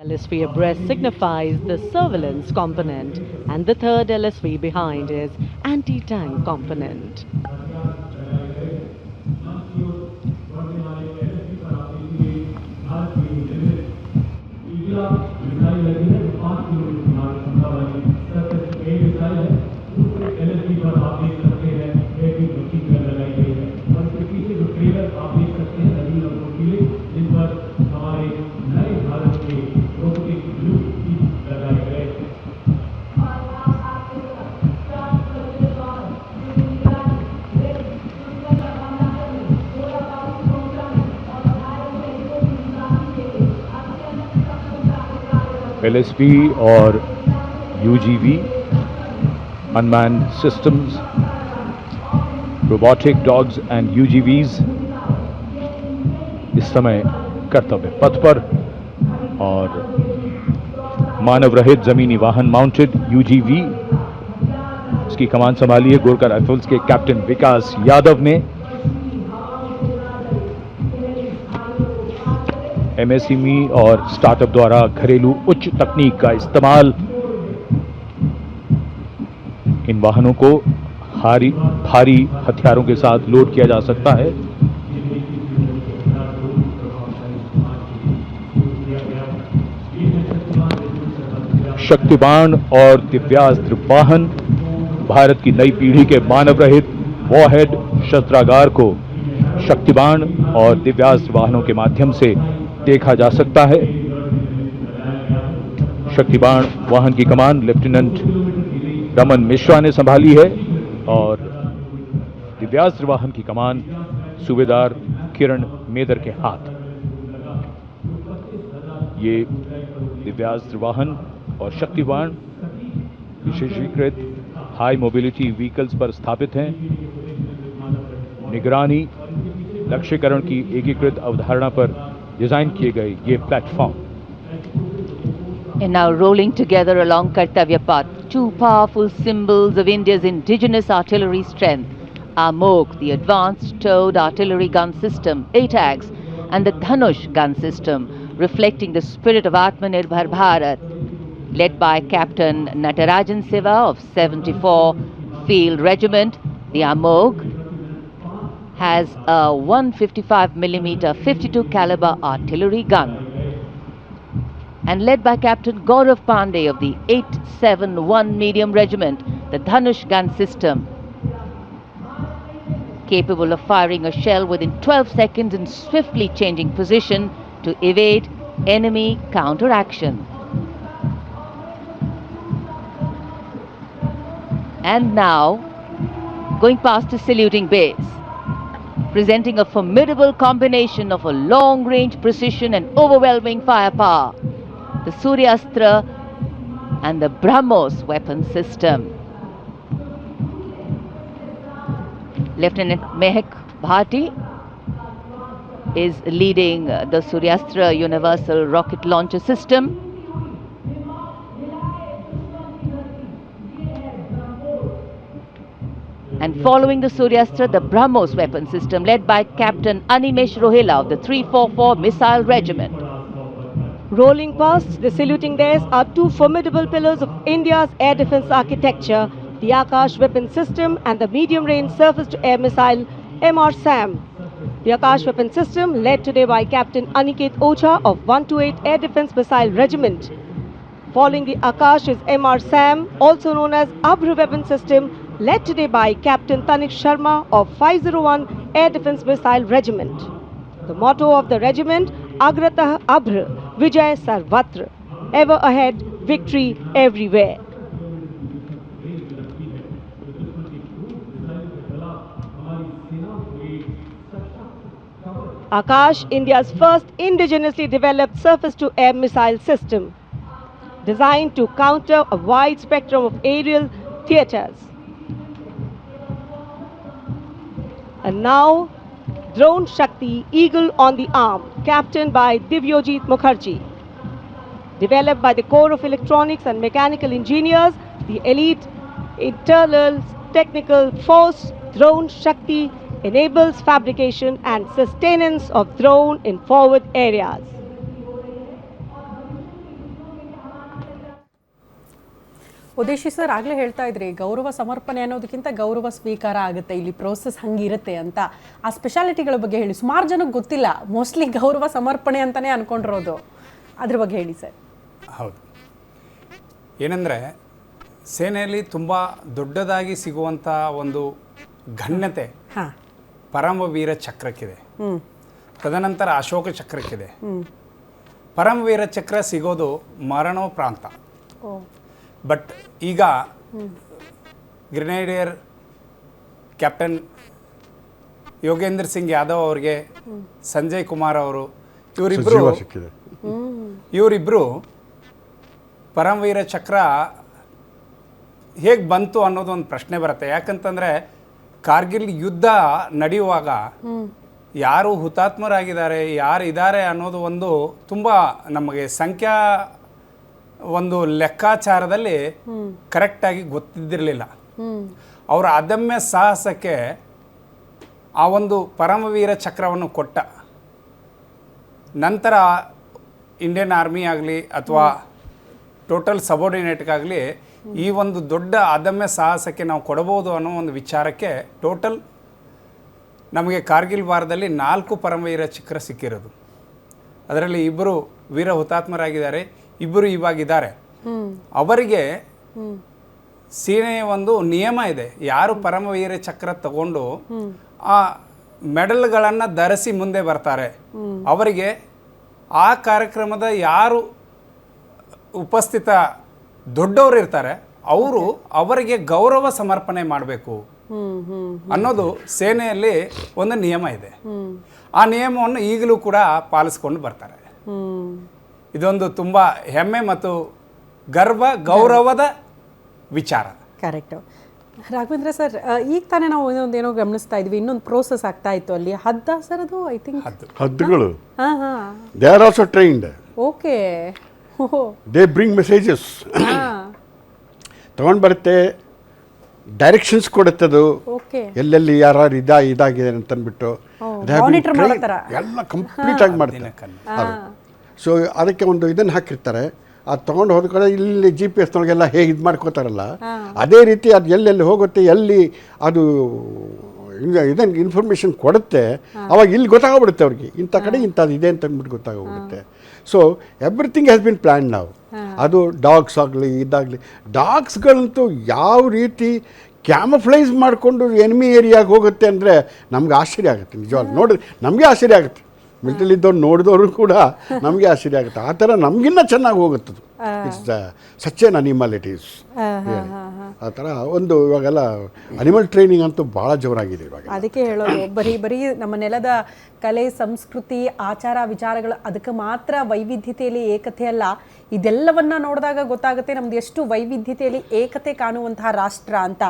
LSV abreast signifies the surveillance component, and the third LSV behind is anti-tank component. LSV और UGV, unmanned systems, robotic dogs and UGVs इस समय कर्तव्य पथ पर, और मानव रहित जमीनी वाहन माउंटेड UGV, इसकी कमान संभाली है गोरखा राइफल्स के कैप्टन विकास यादव ने। MSME और स्टार्टअप द्वारा घरेलू उच्च तकनीक का इस्तेमाल इन वाहनों को भारी हथियारों के साथ लोड किया जा सकता है। शक्तिबाण और दिव्यास्त्र वाहन, भारत की नई पीढ़ी के मानव रहित वॉरहेड शस्त्रागार को शक्तिबाण और दिव्यास्त्र वाहनों के माध्यम से देखा जा सकता है। शक्तिबाण वाहन की कमान लेफ्टिनेंट रमन मिश्रा ने संभाली है और दिव्यास्त्र वाहन की कमान सूबेदार किरण मेदर के हाथ। ये दिव्यास्त्र वाहन और शक्तिबाण विशेषीकृत हाई मोबिलिटी व्हीकल्स पर स्थापित हैं। निगरानी लक्ष्यकरण की एकीकृत अवधारणा पर डिजाइन किए गए ये platform. And now rolling together along Kartavya Path, two powerful symbols of India's indigenous artillery strength, AMOG, the Advanced Towed Artillery Gun System, ATAGS, and the Dhanush gun system, reflecting the spirit of Atmanirbhar Bharat, led by Captain Natarajan Siva of 74 Field Regiment. The AMOG has a 155mm 52 caliber artillery gun, and led by Captain Gaurav Pandey of the 871 Medium Regiment, the Dhanush gun system, capable of firing a shell within 12 seconds and swiftly changing position to evade enemy counteraction. And now, going past the saluting base, presenting a formidable combination of a long-range precision and overwhelming firepower, the Suryastra and the BrahMos weapon system. Lieutenant Mehak Bhati is leading the Suryastra Universal Rocket Launcher System. And following the Suryastra, the BrahMos weapon system, led by Captain Animesh Rohila of the 344 Missile Regiment. Rolling past the saluting days are two formidable pillars of India's air defense architecture, the Akash weapon system and the medium-range surface-to-air missile MR-SAM. The Akash weapon system, led today by Captain Aniket Ocha of 128 Air Defense Missile Regiment. Following the Akash is MR-SAM, also known as Abhr weapon system, led today by Captain Tanik Sharma of 501 Air Defense Missile Regiment. The motto of the regiment, Agratah Abhr, Vijay Sarvatra, ever ahead, victory everywhere. Akash, India's first indigenously developed surface-to-air missile system, designed to counter a wide spectrum of aerial theatres. And now, Drone Shakti, Eagle on the Arm, captained by Divyojit Mukherjee. Developed by the Corps of Electronics and Mechanical Engineers, the elite internal technical force, Drone Shakti, enables fabrication and sustenance of drone in forward areas. ಉದೇಶಿ sir ಆಗಲೇ ಹೇಳ್ತಾ ಇದ್ರಿ ಗೌರವ ಸಮರ್ಪಣೆ ಅನ್ನೋದಕ್ಕಿಂತ ಗೌರವ ಸ್ವೀಕಾರ ಆಗುತ್ತೆ ಇಲ್ಲಿ ಪ್ರೋಸೆಸ್ ಹಂಗಿರುತ್ತೆ ಅಂತ. ಆ ಸ್ಪೆಷಾಲಿಟಿಗಳ ಬಗ್ಗೆ ಹೇಳಿ. ಸುಮಾರು ಜನಕ್ಕೆ ಗೊತ್ತಿಲ್ಲ, ಮೋಸ್ಟ್ಲಿ ಗೌರವ ಸಮರ್ಪಣೆ ಅಂತಲೇ ಅಂದ್ಕೊಂಡಿರೋದು. ಅದ್ರ ಬಗ್ಗೆ ಹೇಳಿ ಸರ್. ಹೌದು, ಏನಂದರೆ ಸೇನೆಯಲ್ಲಿ ತುಂಬ ದೊಡ್ಡದಾಗಿ ಸಿಗುವಂಥ ಒಂದು ಘನ್ಯತೆ ಪರಮವೀರ ಚಕ್ರಕ್ಕಿದೆ. ತದನಂತರ ಅಶೋಕ ಚಕ್ರಕ್ಕಿದೆ. ಪರಮವೀರ ಚಕ್ರ ಸಿಗೋದು ಮರಣೋಪ್ರಾಂತ. ಬಟ್ ಈಗ ಗ್ರೆನೇಡಿಯರ್ ಕ್ಯಾಪ್ಟನ್ ಯೋಗೇಂದ್ರ ಸಿಂಗ್ ಯಾದವ್ ಅವ್ರಿಗೆ, ಸಂಜಯ್ ಕುಮಾರ್ ಅವರು, ಇವರಿಬ್ಬರು ಪರಮವೀರ ಚಕ್ರ ಹೇಗೆ ಬಂತು ಅನ್ನೋದು ಒಂದು ಪ್ರಶ್ನೆ ಬರುತ್ತೆ. ಯಾಕಂತಂದರೆ ಕಾರ್ಗಿಲ್ ಯುದ್ಧ ನಡೆಯುವಾಗ ಯಾರು ಹುತಾತ್ಮರಾಗಿದ್ದಾರೆ, ಯಾರು ಇದ್ದಾರೆ ಅನ್ನೋದು ಒಂದು ತುಂಬ ನಮಗೆ ಸಂಖ್ಯಾ ಒಂದು ಲೆಕ್ಕಾಚಾರದಲ್ಲಿ ಕರೆಕ್ಟಾಗಿ ಗೊತ್ತಿದ್ದಿರಲಿಲ್ಲ. ಅವರ ಅದಮ್ಯ ಸಾಹಸಕ್ಕೆ ಆ ಒಂದು ಪರಮವೀರ ಚಕ್ರವನ್ನು ಕೊಟ್ಟ ನಂತರ ಇಂಡಿಯನ್ ಆರ್ಮಿ ಆಗಲಿ ಅಥವಾ ಟೋಟಲ್ ಸಬಾರ್ಡಿನೇಟ್ಗಾಗಲಿ ಈ ಒಂದು ದೊಡ್ಡ ಅದಮ್ಯ ಸಾಹಸಕ್ಕೆ ನಾವು ಕೊಡಬಹುದು ಅನ್ನೋ ಒಂದು ವಿಚಾರಕ್ಕೆ ಟೋಟಲ್ ನಮಗೆ ಕಾರ್ಗಿಲ್ ವಾರದಲ್ಲಿ 4 ಪರಮವೀರ ಚಕ್ರ ಸಿಕ್ಕಿರೋದು. ಅದರಲ್ಲಿ 2 ವೀರ ಹುತಾತ್ಮರಾಗಿದ್ದಾರೆ, 2 ಇವಾಗಿದ್ದಾರೆ. ಅವರಿಗೆ ಸೇನೆಯ ಒಂದು ನಿಯಮ ಇದೆ, ಯಾರು ಪರಮವೀರ ಚಕ್ರ ತಗೊಂಡು ಆ ಮೆಡಲ್ಗಳನ್ನು ಧರಿಸಿ ಮುಂದೆ ಬರ್ತಾರೆ ಅವರಿಗೆ ಆ ಕಾರ್ಯಕ್ರಮದ ಯಾರು ಉಪಸ್ಥಿತ ದೊಡ್ಡವರು ಇರ್ತಾರೆ ಅವರಿಗೆ ಗೌರವ ಸಮರ್ಪಣೆ ಮಾಡಬೇಕು ಅನ್ನೋದು ಸೇನೆಯಲ್ಲಿ ಒಂದು ನಿಯಮ ಇದೆ. ಆ ನಿಯಮವನ್ನು ಈಗಲೂ ಕೂಡ ಪಾಲಿಸ್ಕೊಂಡು ಬರ್ತಾರೆ. ಇದೊಂದು ತುಂಬ ಹೆಮ್ಮೆ ಮತ್ತು ಗೌರವದ ವಿಚಾರ. ಕರೆಕ್ಟು. ರಾಘವೇಂದ್ರ ಸರ್, ಈಗ ತಾನೇ ನಾವು ಇನ್ನೊಂದೇನೋ ಗಮನಿಸ್ತಾ ಇದ್ವಿ, ಇನ್ನೊಂದು ಪ್ರೋಸೆಸ್ ಆಗ್ತಾ ಇತ್ತು ಅಲ್ಲಿ. ಹದ್ದ ಸರ್ ಅದು? ಐ ಥಿಂಕ್ ಹದ್ದುಗಳು they are also trained. Okay, they bring messages, ತಗೊಂಡು ಬರುತ್ತೆ, ಡೈರೆಕ್ಷನ್ಸ್ ಕೊಡುತ್ತದು, ಎಲ್ಲೆಲ್ಲಿ ಯಾರು ಇದಾಗಿದೆ ಅಂತಂದ್ಬಿಟ್ಟು ಎಲ್ಲ ಕಂಪ್ಲೀಟ್ ಆಗಿ ಮಾಡ್ತಾರೆ. ಸೊ ಅದಕ್ಕೆ ಒಂದು ಇದನ್ನು ಹಾಕಿರ್ತಾರೆ, ಅದು ತೊಗೊಂಡು ಹೋದ ಕಡೆ ಇಲ್ಲಿ GPS ನೊಳಗೆಲ್ಲ ಹೇಗೆ ಇದು ಮಾಡ್ಕೋತಾರಲ್ಲ ಅದೇ ರೀತಿ ಅದು ಎಲ್ಲೆಲ್ಲಿ ಹೋಗುತ್ತೆ, ಎಲ್ಲಿ ಅದು ಇದನ್ನು ಇನ್ಫಾರ್ಮೇಷನ್ ಕೊಡುತ್ತೆ, ಅವಾಗ ಇಲ್ಲಿ ಗೊತ್ತಾಗೋಗ್ಬಿಡುತ್ತೆ ಅವ್ರಿಗೆ ಇಂಥ ಕಡೆ ಇಂಥದ್ದು ಇದೆ ಅಂತ ಅಂದ್ಬಿಟ್ಟು ಗೊತ್ತಾಗೋಗ್ಬಿಡುತ್ತೆ. So everything has been plan ನಾವು. ಅದು ಡಾಗ್ಸ್ ಆಗಲಿ ಇದಾಗಲಿ, ಡಾಗ್ಸ್ಗಳಂತೂ ಯಾವ ರೀತಿ ಕ್ಯಾಮಫ್ಲೈಸ್ ಮಾಡಿಕೊಂಡು ಎನಿಮಿ ಏರಿಯಾಗೆ ಹೋಗುತ್ತೆ ಅಂದರೆ ನಮ್ಗೆ ಆಶ್ಚರ್ಯ ಆಗುತ್ತೆ. ನಿಜವಾಗ್ಲೂ ನೋಡಿದ್ರೆ ನಮಗೆ ಆಶ್ಚರ್ಯ ಆಗುತ್ತೆ. ಮಿಲಿಟರಿಲಿದ್ದವ್ರು ನೋಡಿದವರು ಕೂಡ ನಮಗೆ ಆಶ್ಚರ್ಯ ಆಗುತ್ತೆ. ಆ ಥರ ನಮಗಿನ್ನ ಚೆನ್ನಾಗಿ ಹೋಗುತ್ತದು. It's such an animal it is. ಆ ಥರ ಒಂದು ಇವಾಗೆಲ್ಲ ಅನಿಮಲ್ ಟ್ರೈನಿಂಗ್ ಅಂತೂ ಭಾಳ ಜೋರಾಗಿದೆ ಇವಾಗ. ಅದಕ್ಕೆ ಹೇಳೋದು, ಬರೀ ನಮ್ಮ ನೆಲದ ಕಲೆ, ಸಂಸ್ಕೃತಿ, ಆಚಾರ ವಿಚಾರಗಳು ಅದಕ್ಕೆ ಮಾತ್ರ ವೈವಿಧ್ಯತೆಯಲ್ಲಿ ಏಕತೆ ಅಲ್ಲ. ಇದೆಲ್ಲವನ್ನ ನೋಡಿದಾಗ ಗೊತ್ತಾಗುತ್ತೆ ನಮ್ದು ಎಷ್ಟು ವೈವಿಧ್ಯತೆಯಲ್ಲಿ ಏಕತೆ ಕಾಣುವಂತಹ ರಾಷ್ಟ್ರ ಅಂತ.